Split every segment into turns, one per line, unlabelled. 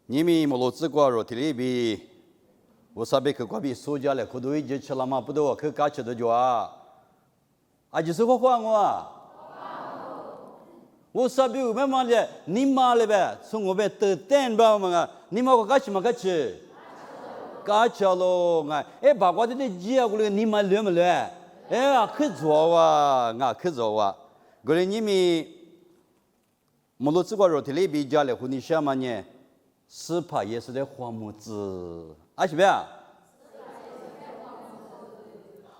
님이 몰로츠과로 텔레비 우사베 그과비 소자래 고도이 제철라마 부도 그 가치도 좋아 아지스고 광와 우사비 우메만제 님말레베 송오베 뜨땐 바마가 님하고 같이만 같이 가치로 에 바과데 지하고 님말 려면래 에 그조와 나 그조와 그래 님이 몰로츠과로 텔레비 자래 후니샤마nye斯帕也是在花木子，啊是不呀？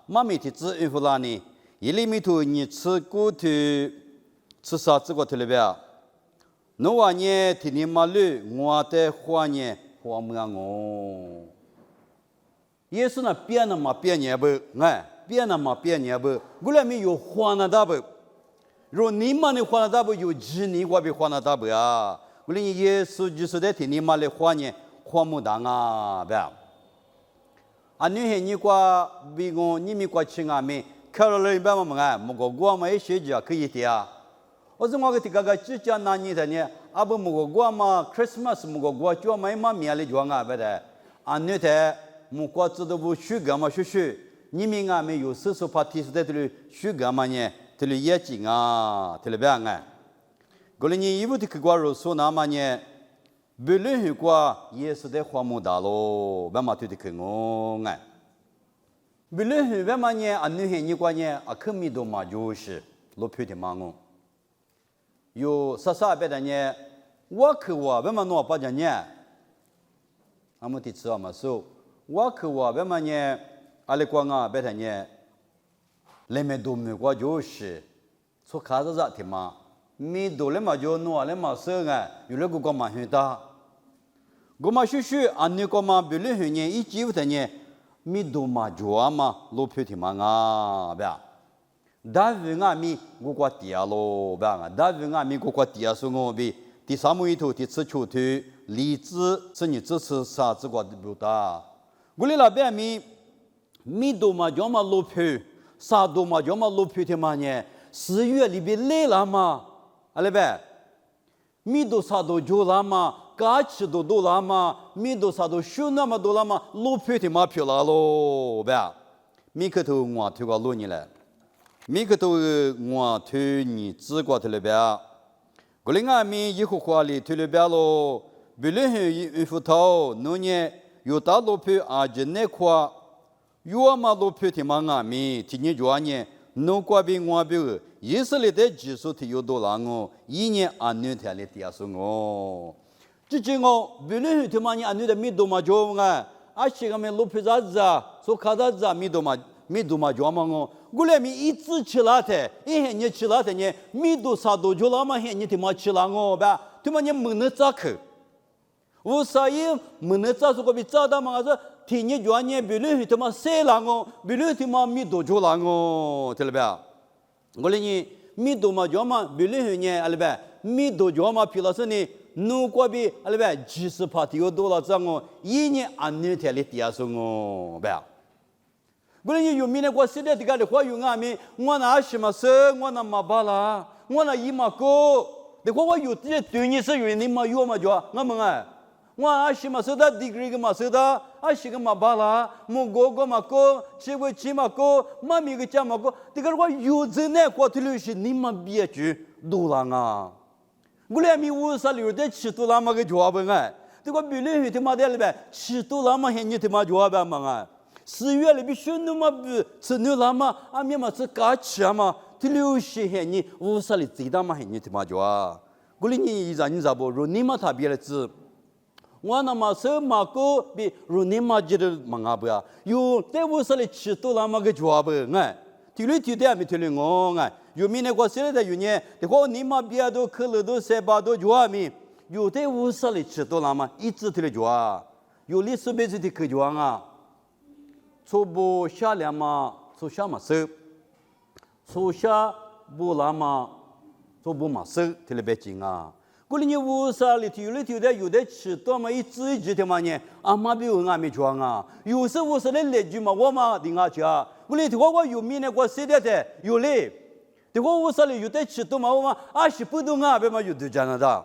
妈咪的子孕妇那里，一厘米头你吃骨头，吃啥子个头了不呀？侬话呢？天天马路我在花呢，花木啊我。也是那变了嘛变呢不？哎，变了嘛变呢不？我那边有花那大不？若你们的花那大不有几年我比花那大不呀？我们耶稣就是在天天马来花呢，花木当啊，不呀？啊，你看你qua比我你们qua亲啊没？看了一般嘛啊，木个我嘛也学着可以的啊。我是我个这个只讲那年的呢，啊不木个我嘛 Christmas 木个我叫嘛嘛面来装啊，不的。啊，你的木个知道不许干嘛许，你们啊没有时候怕提示在这里许干嘛呢？这里也紧啊，这里不呀啊。过来你衣服的个肉说那么呢，不论是个也是在花木大咯，别嘛对的个我哎，不论是别嘛呢，啊女孩你个呢，啊可米多嘛就是老漂的嘛我，有啥别的呢，我可我别嘛弄把着呢，俺们的吃啊嘛说，我可我别嘛呢，阿里个啊别的呢，来没多没个就是说卡子啥的嘛。mi do le ma jo no le ma se nga yu le ko ma hu ta go ma shu shu an ni ko ma bi le hu nye i ji wu de nye mi do ma jo ma lo phu ti ma nga ba da wu nga mi go kwa ti ya lo ba nga da wu nga mi go kwa ti ya su ngo bi第三幕一头第四球头理智是你支持啥子个的不大我哩那边mi do ma jo ma lo phu sa do ma jo ma lo phu ti ma nye 4月里边来了嘛阿拉呗，米多啥都做了嘛，嘎吃都多了嘛，米多啥都修那么多了嘛，路皮的嘛漂亮喽，呗，米克头我推个路你来，米克头我推你自个推了呗，过来俺们以后话里推了呗喽，不论是一副头，农业有大路皮啊，就那块，有嘛路皮的嘛俺们今年做呢。农瓜比我比，以色列的技术提有多难哦，一年安尼天的低下哦。之前我不论是他妈你安尼的米多嘛做啊，啊些个么路皮子子，所卡子子米多嘛做嘛哦，我来米一直吃拉的，一天你吃拉的呢，米多啥都做了嘛，天你他妈吃拉哦吧，他妈你没能咋去？我所以没能咋说个比咋的嘛说。天你做呢，比如他妈谁啷个，比如他妈米多做啷个，对了吧？我哩呢，米多嘛做嘛，比如呢，阿拉呗，米多做嘛，皮老师呢，农国比阿拉呗，几十趴提有多了这样一年安尼天里底下说哦，呗。我哩有米呢，我现在这个的话有俺们，我那什么事，我那嘛巴啦，我那一嘛够，的话我有这对你是有你嘛有嘛做，我们哎。我阿西嘛是的 degree 个嘛是的，阿西个嘛巴拉，木哥个嘛哥，七个七嘛哥，妈咪个家嘛哥，这个我有真呢，过头了是你们别去多了啊！我俩咪乌啥留的吃多了嘛个家不哎？这个比如他妈的了呗，吃多了嘛现你他妈家不嘛哎？4月里边选那么不吃牛了嘛，阿咪嘛吃嘎吃嘛，头了是现你乌啥里最大嘛现你他妈家，我哩你你咋不？若你嘛他别了吃。我那么说嘛个比如你嘛觉得嘛阿不呀？有在屋上里吃多了嘛个家不哎？提了提的没提了我哎？有明年过生日的有年，的话你嘛别都可乐都塞巴都家没？有在屋上里吃多了嘛？一直提了家，有历史辈子的可家啊，初步下来嘛，初下嘛收，初下不拉嘛，初步嘛收提了别紧啊。过年屋上里头有的吃多嘛，一直的嘛呢，阿妈比我阿没装啊，有时屋上的来句嘛，我嘛顶下去啊，过年的话我有米呢，我谁的有嘞，的话屋上里有的吃多嘛，我嘛阿是不懂啊，别嘛有的加拿大，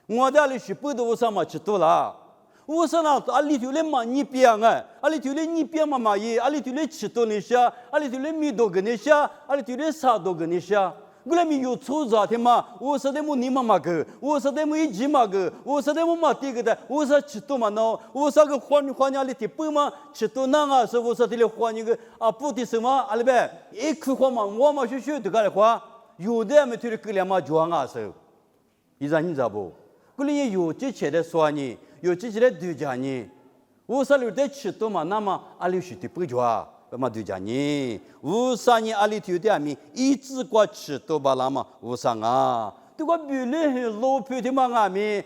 我的阿里是不得我上嘛吃多了。我说那阿里头来嘛你变啊，阿里头来你变嘛嘛耶，阿里头来吃多那些，阿里头来米多个那些，阿里头来啥多个那些。我来米有错咋的嘛？我说的么你妈妈个，我说的么一鸡嘛个，我说的么嘛这个的，我说吃多嘛孬，我说个花伢里的不嘛吃多那啊是我说的了花那个啊不的什么阿里边一颗花嘛我嘛学这个的话，有的没听个两嘛装啊是，你知道不？我里有这些的说呢，有这些的对讲呢，我说了的吃多嘛那么阿里是的不装。嘛对讲呢，无啥呢？阿里头的米一直过吃多巴拉嘛，无啥啊？这个比例老皮的嘛阿米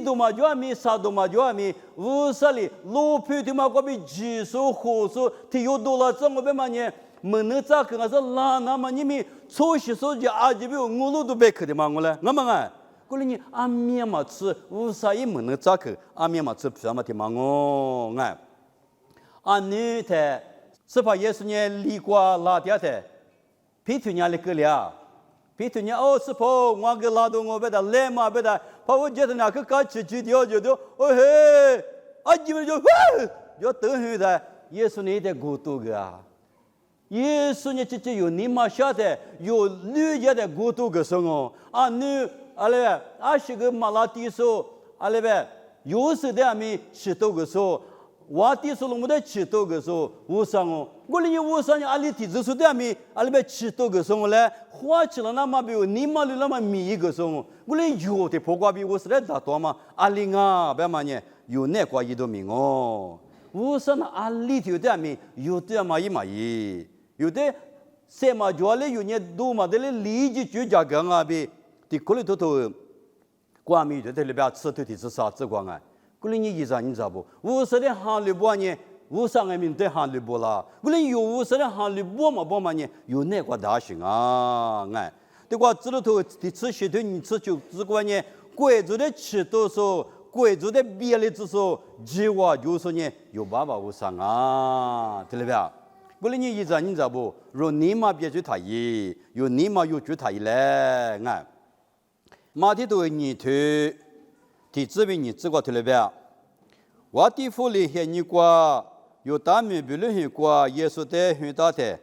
多嘛就阿米，啥多嘛就阿米，无啥哩老皮的嘛，我比技术好数，他有多了，怎么办嘛呢？没能咋个啊？是拉那么你们初学手机阿几比我路都别去的嘛我嘞，我们啊，过来你阿米嘛吃，无啥也没能咋个，阿米嘛吃皮嘛的嘛我哎，阿女的。是怕耶稣呢离过拉掉的，皮图伢里个了，皮图伢哦是怕我个拉到我别的来嘛别的，怕我觉得那个干吃掉就哦嘿，啊你们就要等会的，耶稣呢在孤独个啊，耶稣呢这有你妈晓得有女家的孤独个生哦，啊女阿嘞啊是个马拉蒂说阿嘞呗，有时的阿咪吃多个说。我第说了，我在吃多个时候，我上哦，我里我上阿里提子说的米，阿里边吃多个时候嘞，花起了那么比你妈的那么米一个时候，我里有的破瓜比我是来咋多嘛？阿里啊，别嘛呢，有那瓜一多米哦，我上那阿里头的米有的嘛一嘛一，有的什么叫嘞有呢多嘛的嘞立即就加个啊比，的可里头头，瓜米就在里边吃头的是啥子光啊？过来你知道不？我说的行里波呢，我上个面对行里波啦。过来有我说的行里波嘛呢，有那个大型啊，哎，这个知道头的吃些头你吃就只管呢，贵族的吃多少，贵族的别的之说，计划就是呢有爸爸无上啊，对不对？过来你知道不？若你妈别去太医，有你妈有去太医嘞，哎，马蹄头你头。提这边你这个特别，我的福利很你过，有大米比如很过，耶稣的很大的，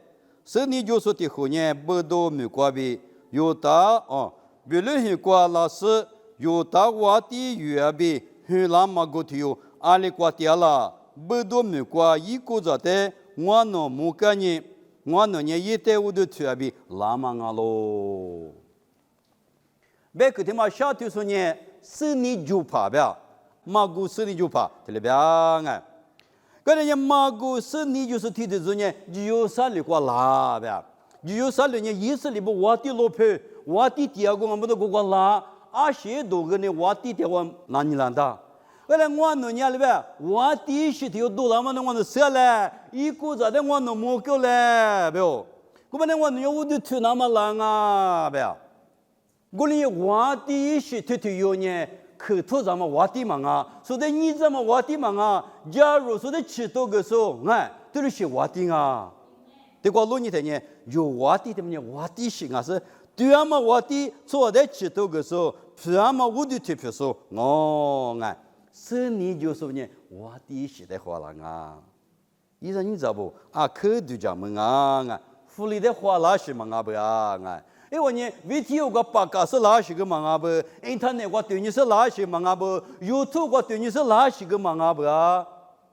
是你就是的后年不多米过比，有大哦，比如很过老师有大我的月比很那么个头，阿里过掉了，不多米过一个着的，我那木个呢，我那年一代我都特别那么啊喽，别个他妈小头说呢。是你就怕不要，马古是你就怕，对不对啊？个人家马古是你就是提的时呢，有啥里过拉不要？有啥里呢？意思里不我的老婆，我的第二个我们都过拉，啊些多个呢，我的第二个哪里来的？个人我那年里边，我的是条多了嘛，那我那啥嘞？一个咋的我那没够嘞，不要？我们那我那我都去那么难啊，不要？我哩我的是推推有呢，口头咱们我的忙啊，说的你怎么我的忙啊？假如说的吃多个时候，哎，都是我的啊。这个路你睇呢，有我的的么呢？我的心啊是，对啊嘛我的做的吃多个时候，是啊嘛我的特别说，哦哎，是你就说呢，我的是的话了啊。医生你知道不？啊，口头讲么啊？福利的话那是么啊不啊？哎。因为呢 ，video 个八嘎是哪些个忙啊不 ？internet 个对你是哪些忙啊不 ？YouTube 个对你是哪些个忙啊不啊？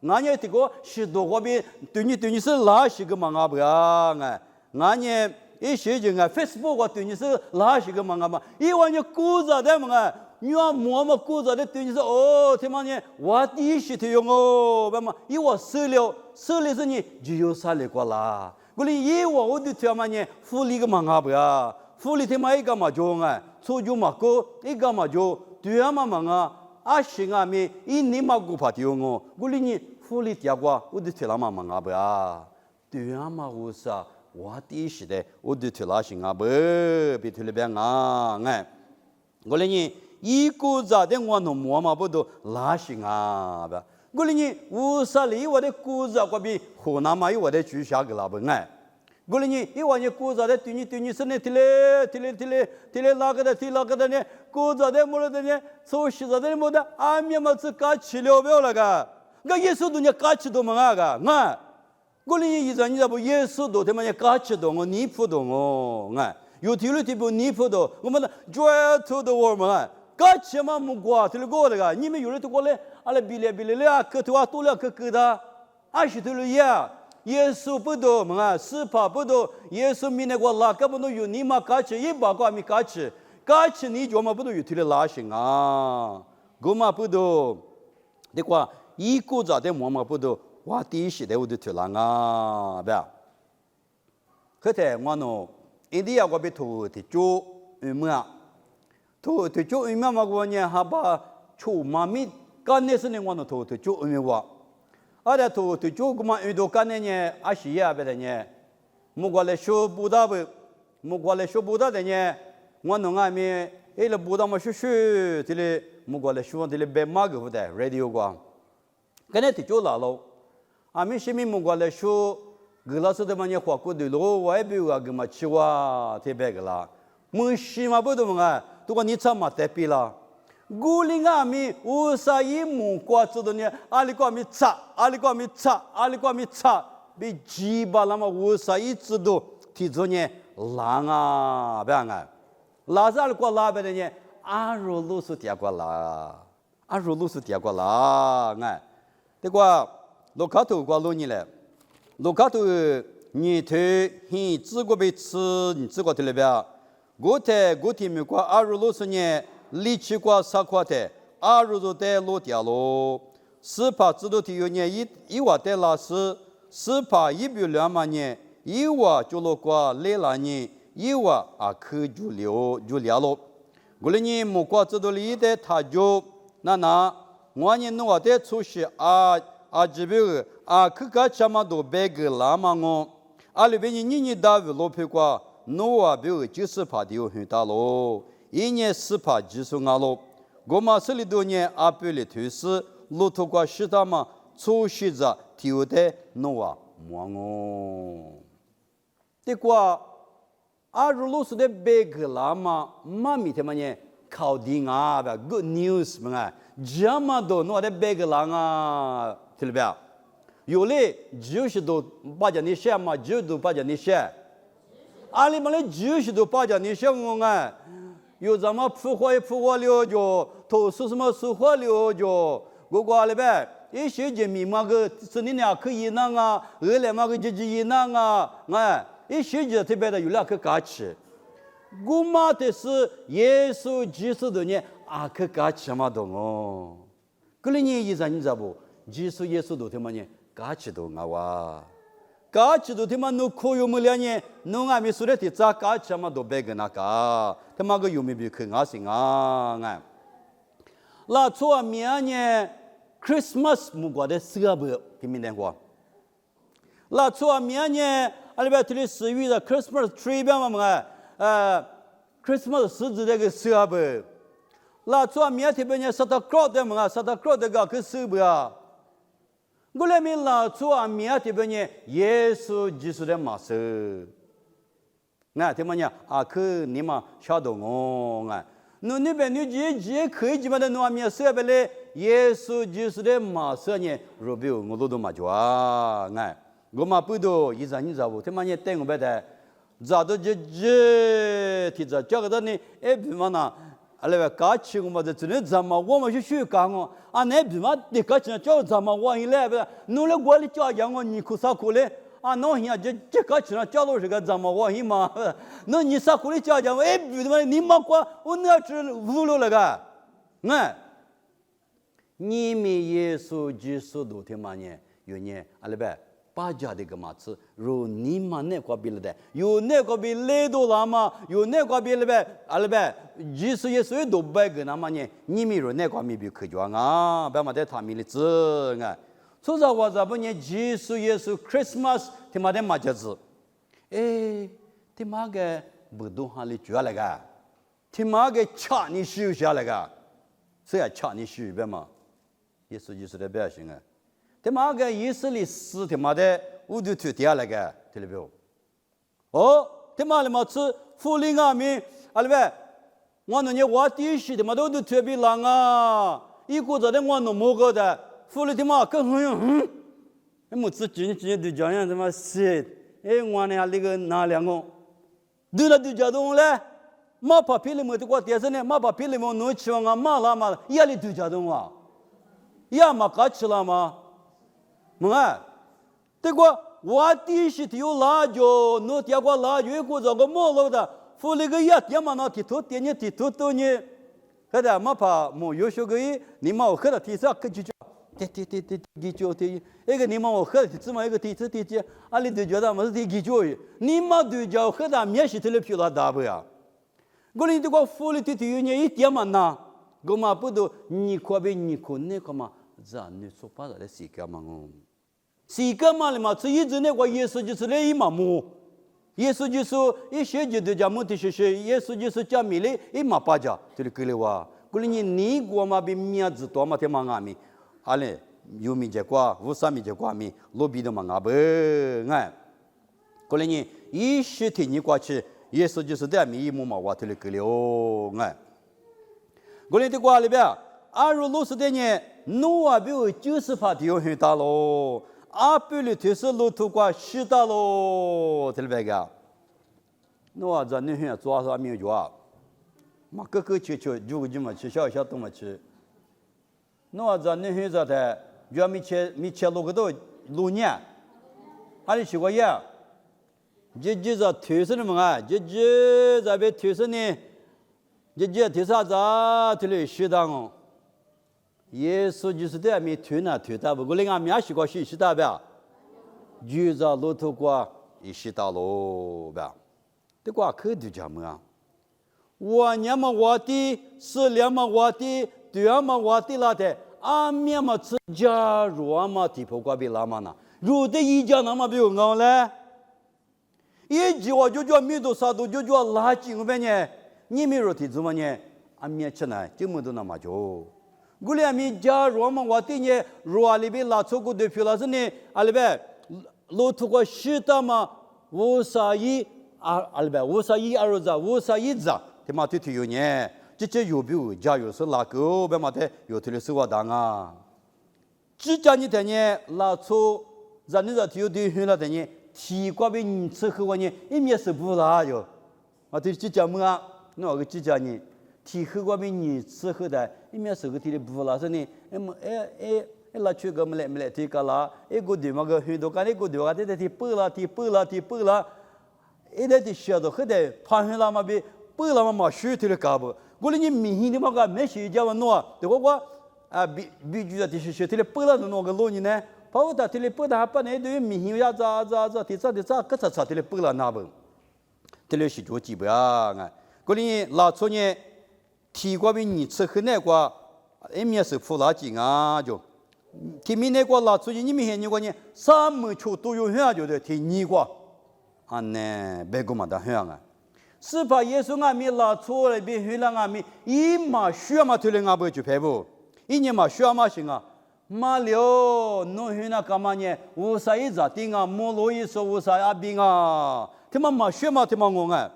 俺呢这个许多个边对你是哪些个忙啊不啊？哎，俺呢一些人啊 ，Facebook 个对你是哪些个忙啊不？因为呢故事的嘛啊，你要摸嘛故事的对你是哦，他妈呢我第一些用哦，那么因为收了是你就有啥来过啦？我哩以往我都他妈呢福利个忙啊不啊？福利他妈一个嘛就哎，出就嘛个一个嘛就对啊嘛忙啊，啊行啊咪一年嘛个怕丢我，我哩你福利第二个我都提了嘛忙啊不啊，对啊嘛我啥我第时的我都提了行啊不，别提了别啊哎，我哩你一个咋的我弄么嘛不都拉行啊不，我哩你我啥哩我的故事个比河南嘛有我的取消个了不哎。过了你一晚上过着的，对你是呢，提来拉个的呢，过着的么了的呢，做事着的么的，俺们嘛是干起了不了个，个耶稣都呢干起都么个，啊，过了你一你不耶稣都他妈呢干起都我你不懂哦，啊，有条了不你不懂，我们的 joy to the world 嘛，干起嘛木瓜，提了过那个，你们有了都过来，阿拉比嘞啊，可多啊多了可的，阿是提了呀。耶稣不多嘛，司法不多，耶稣米那个拉个不多有你嘛卡起，一把个米卡起你就嘛不多有提了拉行啊，我嘛不多，的话一个咋的我嘛不多，我第一时的我就提了啊，对吧？可是我呢，印度我被投的做嘛，投的做嘛我呢哈把出妈咪干那是呢我呢投的做嘛。ada tu cuma itu kanenya Asia bedanya mugale shu Buddha mugale shu Buddha denya ngano ngami ele Buddha ma shu tile mugale shu tile be mag hoda radio gwa kane ti chola lo ami shimi mugale shu glasu de manya khwa ko de lo wa bi wa gma chiwa te be gla mu shi ma bu do nga tu ko ni cha ma te pi la gulinga mi usai mu kwa tsudonya alikwa mi cha bi jiba lama usai tsudo tizonye langa banga lazal kwa la bedenya arulu su tia kwa la nga de kwa lokatu kwa lo ni le lokatu ni te hi zi go be ci ni zi go de le bia go te mi kwa arulu su nye理气瓜沙瓜的，阿如如的落掉喽。司法制度体有年一瓦的老师，司法1比2万年，一瓦就落瓜来了年，一瓦啊可就了喽。过了年木瓜制度里的他就那我年弄瓦的出息啊这边啊可个什么都别个拉嘛我，啊里边你大为落皮瓜，弄瓦别个就是怕的有很大喽。一年司法技术阿罗，我们这里多年阿贝里推是路途过时代嘛，初学者提的弄啊忙哦。这个阿如路是的别个啦嘛，妈咪他们呢考定啊吧 ，good news 嘛，这么多弄的别个啦啊，听到没有？有嘞就是都把家你写嘛，就都把家你写，阿里嘛嘞就是都把家你写我啊。有咱们孵化了就，投诉什么孵化了就，我过来呗。一些人民嘛个是你俩可以那啊，二来嘛个就是一那啊，哎，一些人特别的有两个假期，我嘛的是耶稣基督的呢，啊个假期嘛懂哦。可能你你知不？耶稣都他妈呢假期都啊哇。假期都他妈弄可有么了呢？弄俺们说的提早假期嘛都别个那个，他妈个有没有去啊行啊？哎，那做明年 Christmas 木过的4个听明白话？那做明年阿里边这里10月的 Christmas tree 边嘛Christmas 狮子这个4个，那做明天边呢 Santa Claus 的嘛 Santa Claus 这个可4个。我来明了做阿米亚这边呢，耶稣基督的马斯，那他们呢啊可你嘛晓得我啊，那边你只可以基本的弄阿米亚设备嘞，耶稣基督的马斯呢，如比我都嘛做啊，哎，我嘛不多，你知不？他们呢等我们的，咋都提着这个的呢，哎，比方呢。阿拉个假期我们这真的怎么我们去讲哦，啊那比嘛的假期叫怎么我一来不是，弄了我的家养我你哭啥哭嘞？啊弄下这假期呢叫了这个怎么我一嘛，那你啥哭的家养我哎比的嘛你嘛过我那只无了那个，哎，你们耶稣基督都他妈呢有呢阿拉个。把家的个嘛子，如你们那个比了的，有那个比来多了嘛，有那个比了呗，阿拉呗，耶稣都白个那么呢，你们如那个没比可讲啊，别嘛在他们的字啊，所以我这不呢，耶稣 Christmas 他妈的嘛节日，哎，他妈个不动哈里住了个，他妈个吃你修下来个，谁也吃你修别嘛，耶稣的百姓啊。他妈个以色列死他妈的，我就去掉那个，听到没有？哦，他妈的嘛吃福利阿米，阿里呗，我那年我第一时的嘛都特别冷啊，一股子的我弄么个的，福利他妈更很没吃今天就这样他妈是，我呢那个哪两个，对了对家东嘞，马怕皮里么的过电视呢，马怕皮里么弄吃完啊，马拉嘛，也里对家东啊，也嘛搞吃了嘛，么啊，这个。我第时有辣椒，弄点个辣椒，一股子个毛了的，付那个也点嘛那提头点呢提头多呢，可的嘛怕没有学个，你嘛我可的提啥可就提就提，一个你嘛我可的怎么一个提提，阿里对觉得嘛是提就，你嘛对着可的面是提了皮拉大不呀？我哩这个付了提提呢一点嘛那，我嘛不都你可别你可那个嘛，咱你说把这事干嘛哦？是干嘛的嘛？是一直那个耶稣就是那一嘛么？耶稣就是一些就对家母的是耶稣就是家米的一嘛巴家，就是给了我。过来你我嘛比面子多嘛天嘛阿米，阿嘞有米结果，无啥米结果米，罗比的嘛阿不哎。过来你一些天你过去，耶稣就是在米一嘛我就是给了哎。过来的过里边，阿如老师的呢，诺啊比我90%的有很大喽。阿布里特是路途过西大喽，对不对个？那咱那些做啥没有做？嘛个个去，如果就么去，小动么去。那咱那些在的，原没切路个都路年，还是习惯样。这在推是的么啊？这在被推是呢？这推啥子？这里西大哦。耶稣就是在面推那推大不过，另外面是个是大吧？就在路途过一西大路吧？这个可就这么啊？我年嘛我的，是两嘛我的，对嘛我的那的，阿面嘛是加入嘛地铺过比拉嘛呢？如的一家那么比我高嘞？一句话就叫米多啥都就叫垃圾我们呢？你没有提怎么呢？阿面吃呢，这么多那么久。古里米加罗嘛，我对呢，罗里边拉出个对皮拉是呢，阿里边路途过西大嘛，无啥一阿里边无啥一二子，无啥一子，他妈对头有呢，这有比有加有是拉狗，别嘛的有头的是我当啊，只叫你的呢拉出，让你这有对很了的呢，提过比你吃喝呢，一面是不拉哟，啊对只叫么啊，那个只叫你。提喝过比你吃喝的，一面手个提的不拉是呢，拉去个没来提个啦，个地方个很多个，个地方的提拨啦，一的学到很的，怕很啦嘛比拨啦嘛学提的搞不，我哩你明显的嘛个没学家问我，对我啊比举的提学提的拨啦的那个老人呢，怕我他提的拨他把那对明显呀提啥，个啥提的拨啦那不，提的是做几不啊？我哩拉出呢。提过比你吃很那个，一面是付垃圾啊就，提面那个拉出去，你明显你个呢，什么球都有很就得提你个，啊呢，别个嘛的很啊，是怕耶稣阿米拉出来比很阿米，一嘛需要嘛推了阿不就赔不，一年嘛需要嘛行啊，马了弄很那干嘛呢？无啥一咋定啊，莫罗伊说无啥阿兵啊，他妈嘛需要嘛他妈我啊，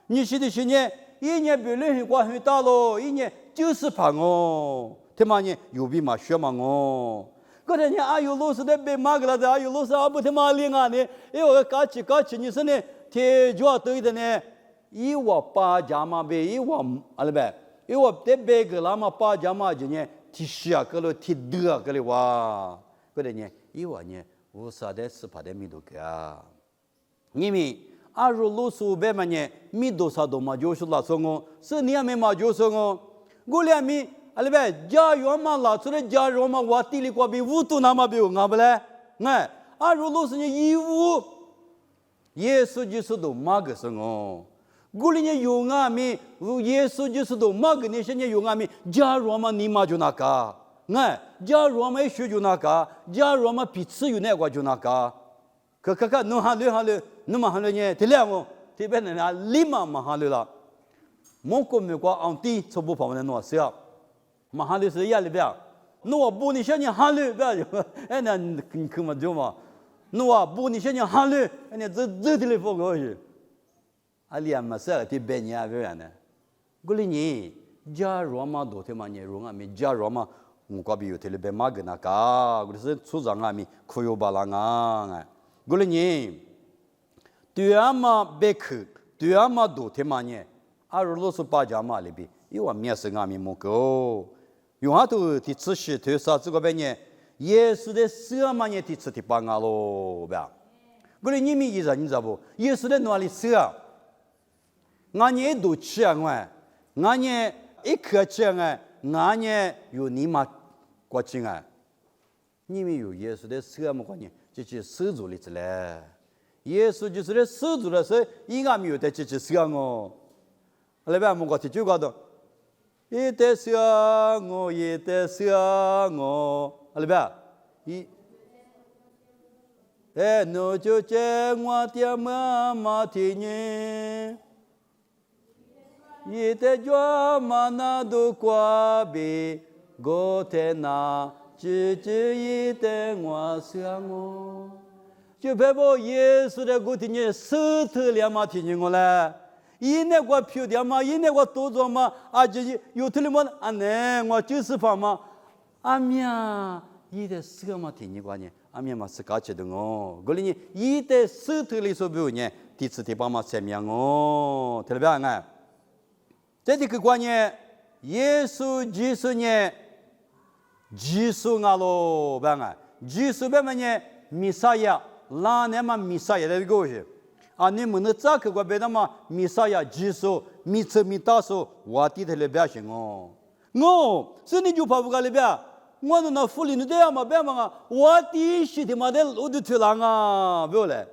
你是的是呢？一年比人很光很大喽，一年90%哦，他妈呢有比嘛学嘛哦，个人呢啊有老师的被骂个了的，啊有老师啊不他妈领啊呢，因为搞起你说呢，天主要对的呢，一我八家嘛呗，一我阿里呗，一我得别个啦嘛八家嘛就呢，提十啊个了，提2啊个了哇，个人呢一我呢无啥的是怕的米多个啊，因为。阿如老师别么呢？米多少多嘛就是拉松哦，是你还没嘛就是哦。我俩米阿里边家园嘛拉出来家园嘛，我地里过比5度那么比我阿不嘞？哎，阿如老师呢义务，耶稣就是都嘛个生哦。我哩呢有阿米，耶稣就是都嘛个那些呢有阿米，家园嘛你嘛就那个，哎，家园嘛学就那个，家园嘛彼此有那个就那个，可弄哈了。那么喊了呢？这两个这边人啊，立马嘛喊了，莫过没过昂地，从不旁边弄是啊，嘛喊了是压里边，弄不你现在喊了不要就，哎那你可嘛就嘛，弄不你现在喊了，哎你这的来放过去，阿里阿玛塞的白年不样呢？过了年，加罗马多天嘛年容啊，没加罗马，我隔壁有天里白马跟那个，过是出长啊咪，苦有巴拉啊，过了年，对阿玛白克，对阿玛多天嘛年，阿罗罗是巴家嘛里边，有啊面生啊咪木狗，用下头的吃些头啥子个白年，耶稣的死嘛年的吃的巴牙咯，呗。过了你们意思你知道不？耶稣的哪里死啊？俺年都吃啊我，俺年一颗吃啊，俺年有你妈过去啊，你们有耶稣的死么过年，就是死住的子嘞。耶稣就是的死住的时候，伊俺没有在就是死啊我，那边我听就搞到，一代死啊我，一代死啊我，那边一。哎，侬就见我的妈妈听你，一代抓妈那都挂比，我天哪，只一代我想我，就别把耶稣的古听你死头两嘛听你我嘞，一那个漂亮嘛，一那个多做嘛，啊就是有头了嘛，啊呢我就是放嘛，啊呀，一代死个嘛听你过呢。阿弥嘛是搞起的哦，过了呢，一代石头里所表呢，第次的帮忙生命哦，听到没有？这个观念，耶稣基督呢，基督啊咯，别个，基督别个呢，弥赛亚，拉那么弥赛亚的个是，啊，你们那咋个个别的嘛，弥赛亚基督，弥次弥大数，我地的里边行哦，我是你就跑不过里边。我那福利你这样嘛，别嘛啊！我第一的嘛的路都去了啊，不嘞？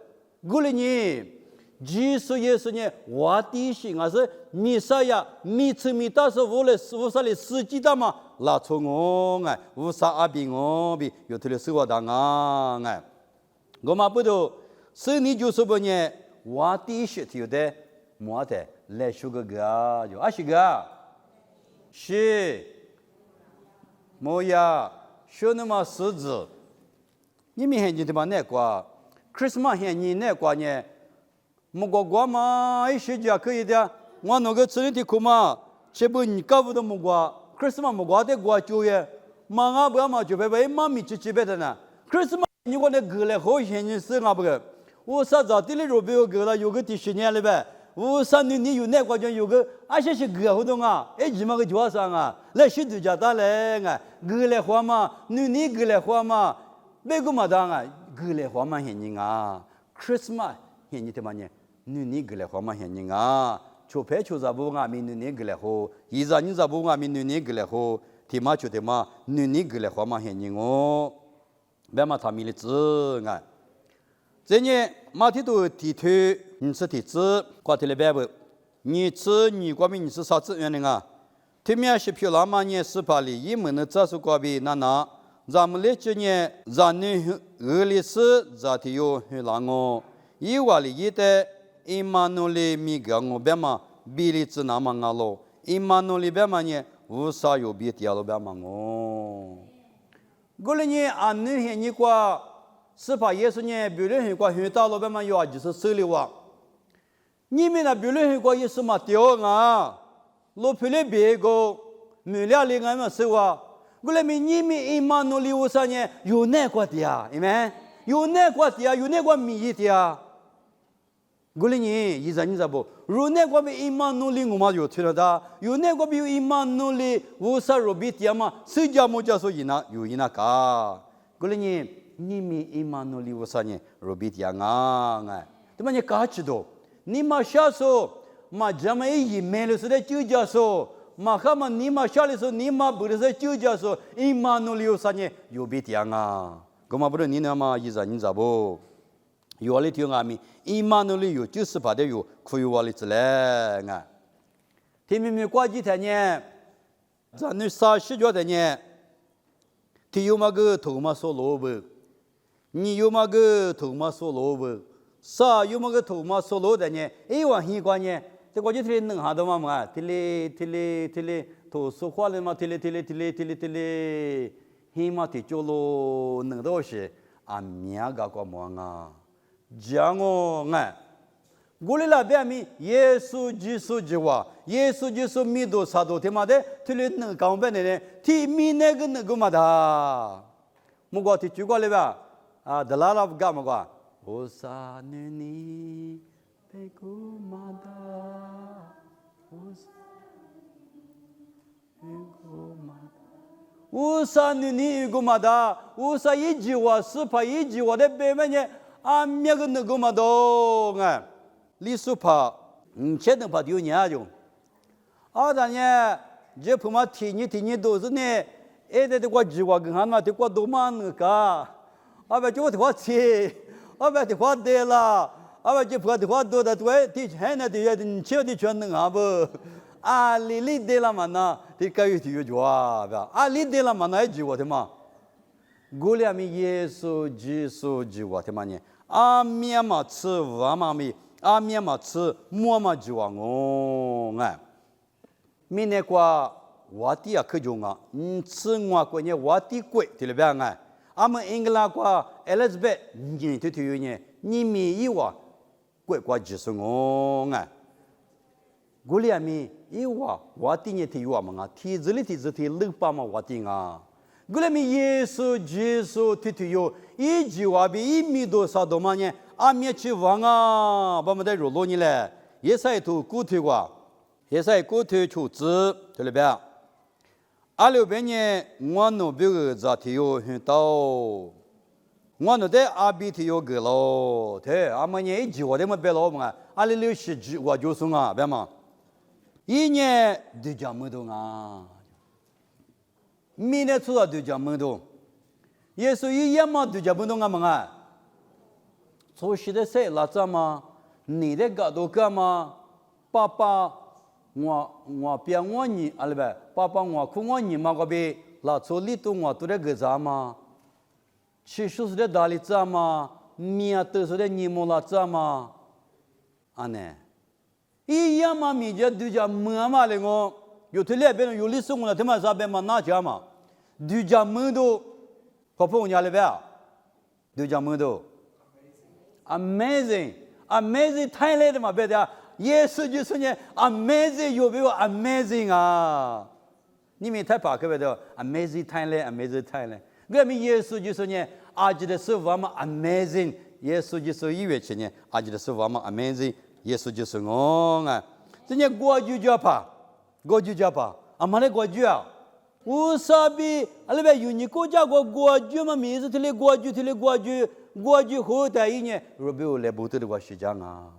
过了呢，基督耶稣呢，我第一啊是弥赛亚，弥次弥大是无啥的司机的嘛，拉错我哎，无啥阿比我比，有头的生活当啊哎，我嘛不都，是你就是不呢？我第一有的，没得来说个就阿是个，是。莫呀，说那么狮子，你们现在的嘛那个 ，Christmas 现在那个呢，莫过嘛，一些家可以的，我那个吃的苦嘛，这不你搞不到莫过 ，Christmas 莫过的过就业，嘛俺不嘛就被妈咪去别的呢 ，Christmas 你我那个来好现在是俺不个，我啥子的了肉不要个了，有个第10年了呗。我三年你有那个就有个，而且是个活动啊，哎，起码个多少啊？来许多家打来啊，个来花嘛，你个来花嘛，别个嘛当啊，个来花嘛现人啊 ，Christmas 现人的嘛呢，你个来花嘛现人啊，就拍就在不啊，明你个来花，一日你在不啊，明你个来花，天嘛就天嘛，你个来花嘛现人哦，别嘛他们的字啊。这呢，马蹄都地推，你是地址，挂起来白不？你吃你国民你是啥子原因啊？对面是漂亮嘛？你18里，一门的战术国民那，咱们来今年咱你俄罗斯咱的有很难哦。一万里一代，一万努力米个我别嘛，比例子那么高咯，一万努力别嘛呢，无啥有比第二路别嘛哦。过了呢，俺那些你过。是怕耶稣呢，别人很过很大老板嘛，有就是手里话。你们那别人很过耶稣嘛掉啊，老皮的别个没了里俺们手啊。过来你们一万努力我啥呢？有那个的呀，你们有那个的呀，有那个米的呀。过来你知道不？有那个比一万努力我嘛有听了的，有那个比一万努力我啥罗比的嘛，谁家么家说有个。过来你们一万努力我啥呢？罗比的啊，对吧？你搞起多，你嘛下手，嘛咱们一没了是在就家说，嘛他们你嘛下来说，你嘛不是在就家说，一万努力我啥呢？有比的啊，干嘛不是你那嘛意思？你知道不？有里听阿咪，一万努力有就是把的有，可以我里子嘞啊。听明白过几天呢？咱那30多天呢？他有嘛个头嘛说萝卜。你有嘛个头嘛说萝卜，啥有嘛个头嘛说萝卜呢？哎，往西关呢？这我就听能下的嘛，听嘞，头说话了嘛，听嘞，西嘛听着咯，能多些，啊，面个个么啊？讲我古里拉边米耶稣基督之话，耶稣基督米多萨多天嘛的，提里那讲边的呢，提米那个嘛的，木瓜提举过来吧，啊，德拉拉不干嘛瓜，我萨尼贝古嘛的，我萨尼古嘛的。usa nini gumada usa ijiwa supa ijiwa de bemenye amya gun gumado nga li supa nche de pa dio nya jo adanya je phuma thini do zne e de kwa jiwa gan ma de kwa do man ka aba jo de kwa chi aba de kwa de la aba je phwa de kwa do da twe ti hena de ye nche de chon nga ba啊，你对了嘛？那你该有体育抓吧？啊，你对了嘛？那一我的嘛，古里面耶稣基督就我的嘛呢？啊，面嘛吃碗嘛米，啊面嘛吃馍嘛就我哎，明年过我的啊可中啊，吃我过年我的贵，对了吧？哎，俺们英格兰过 Elizabeth， 你对体育呢？你米一碗贵过就是我哎。古里面一话话题呢提话嘛，提子里提子提六百嘛话题啊。古里面耶稣提有一句话比一米多少多嘛呢？阿面去王啊，把我们在肉罗你嘞，也是图古推话，也是古推出资，对了吧？阿六边呢，我那边在提有很多，我那在阿边提有个咯，对，阿们呢一句话的么别老嘛，阿里六十句话就送啊，别嘛。一年就讲没动啊，明年出来就讲没动，耶稣一年嘛就讲没动啊嘛啊，做事的事拉咋嘛，你的搞多干嘛？爸爸我别我你阿里呗，爸爸我哭我你嘛个呗，拉做里头我都在个咋嘛，吃素食的大里咋嘛，面都是的你莫拉咋嘛，安呢？一样嘛，米家都叫么嘛嘞我，有特别边有历史我那他妈啥边嘛哪家嘛，都叫么都，可不人家嘞呗，都叫么都 ，amazing， 太累的嘛别的，耶稣就是呢 amazing 有没有 amazing 啊？你们太怕可别的 amazing 太累，我们耶稣就是呢，阿吉的是我们 amazing， 耶稣就是一月前呢，阿吉的是我们 amazing。耶稣就是我啊！这些国主家怕，阿妈的国主啊，我啥比阿拉边有你国家国主嘛？名字提的国主后代一年，若比我来不得的话是这样啊！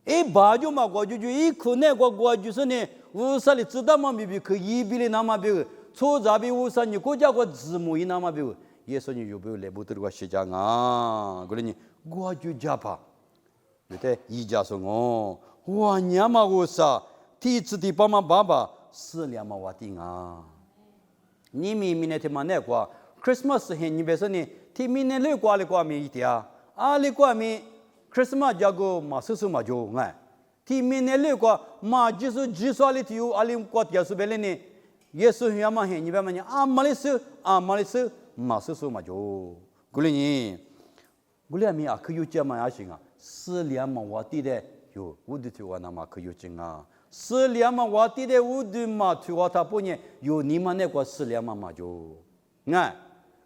一把就嘛国主就一可能国主是呢，我啥里知道嘛？比可一比的那么比，错咋比我啥你国家字母一那么比，耶稣你有比我来不得的话是这样啊！过来你国主家怕。对，一家说我，哇，娘嘛我啥，第一次的爸妈爸爸死了嘛我定啊，你明年他妈那过 Christmas 很你别说呢，他明年六过了过没一点啊，阿里过没 Christmas 加个嘛叔嘛就哎，他明年六过嘛就是几岁里头阿里过点数别了呢，耶稣很嘛很你别嘛呢，阿玛里斯嘛叔嘛就，过来呢，过来没啊可有这嘛也行啊。死了嘛，我弟的有我的推我那嘛可有劲啊！死了嘛，我弟的我的嘛推我他不呢有你们那个死了嘛就，哎，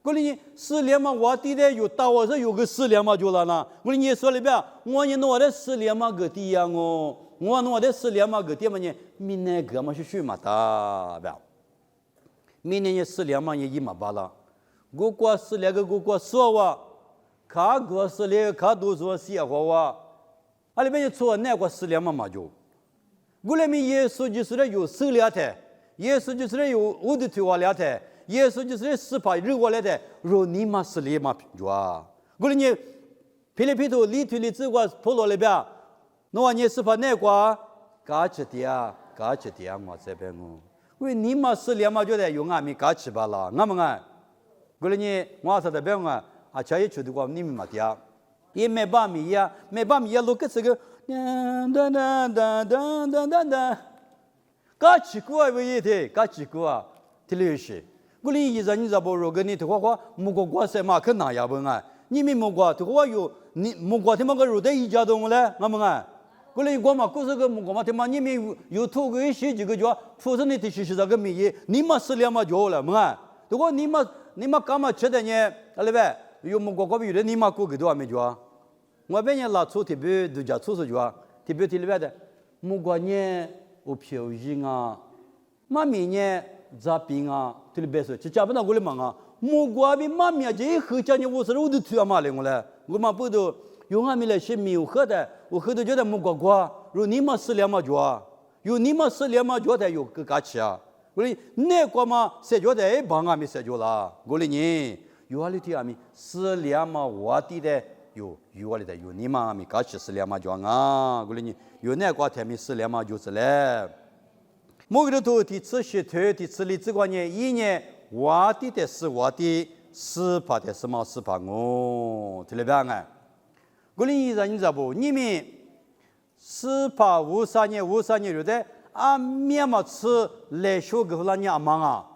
过来死了嘛，我弟的有到我这有个死了嘛就了呢。过来你说里边，我你弄的死了嘛个地呀我弄的死了嘛个地嘛呢，明年个嘛是去嘛的吧？明年也死了嘛也一嘛罢了，我过死了个我过说我。卡个死了，卡多少些话哇？阿里边错那个死了嘛就，我那边耶稣就是的有死了的，耶稣就是的有我的推我了的，耶稣就是的死怕日我了的，若你嘛死了嘛就啊，我那你菲律宾头里头里这个破落里边，那你死怕那个嘎吃的啊嘛这边我，为你嘛死了嘛就得用俺们嘎吃吧啦，俺们啊，我那你我说的边啊。啊，这也出的话，你们嘛的，也没把米呀，录个这个，嘎起过不也得，嘎起过啊，听了些。我哩一直你咋不如个你的话，木瓜瓜什么可哪样不啊？你们木瓜的话有，你木瓜他妈个肉的一家动物嘞，我们啊，过来我嘛，过是个我嘛，他妈你们有土个一些几个叫出生的这些这个米业，你嘛是两嘛脚了嘛？如果你嘛干嘛吃的呢？对不对？有么国有的你嘛过个多没脚？我别人拉出特别度假出是脚，特别里边的，么国呢我漂移啊，嘛明年咋变啊？特别是就加不到我的忙啊，么国比嘛面这后家呢我是我都推啊嘛来我来，我嘛不都。用俺们来些没有喝的，我喝的觉得没瓜瓜，如你们是两毛脚，有你们是两毛脚的有个价钱啊。我说那瓜嘛，谁觉得哎帮俺们谁觉了？我说你有俺们的俺们是两毛瓦地的有俺们的有你们俺们价钱是两毛脚啊。我说你有那瓜他们是两毛就是嘞。某个头的吃些头的吃里这个呢，一年瓦地的是瓦地，4%的是嘛4%哦，听得明白？我哩意思你知道不？你们4%53年留在啊面嘛吃来学个那你阿忙啊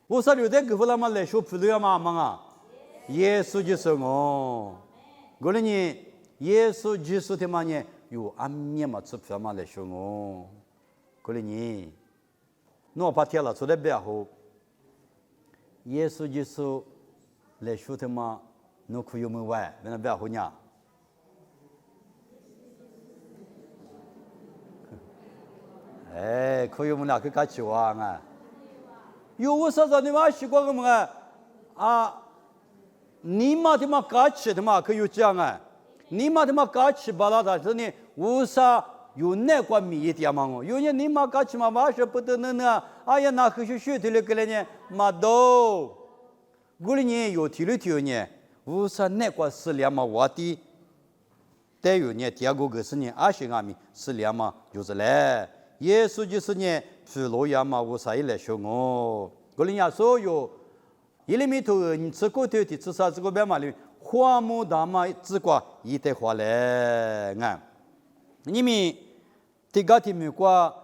？53留在个那嘛来学不留嘛阿忙啊？耶稣就是我。我哩呢，耶稣就是他妈呢有啊面嘛吃不嘛来学我。我哩呢，我怕天了出来不好。耶稣就是来学他妈，我可有没完？那不好呢？哎，可以我们俩去干起玩啊！有我说你妈习惯个么啊？你妈他妈干起他妈可有这样啊？你妈他妈干起巴拉达是呢？为啥有那个米一点嘛？有人你妈干起嘛？娃说不得呢？哎呀，那可是学的了个了呢？嘛都，我哩呢有提了提呢，为啥那个是两嘛娃的？但有呢，第二个是呢，阿些阿米是两嘛，就是嘞。耶稣就是呢，去洛阳嘛，我啥也来学我。我人家所有，一里面头你吃过头的吃啥这个白嘛里，花木大嘛只管一代话嘞，俺，你们这个题目过。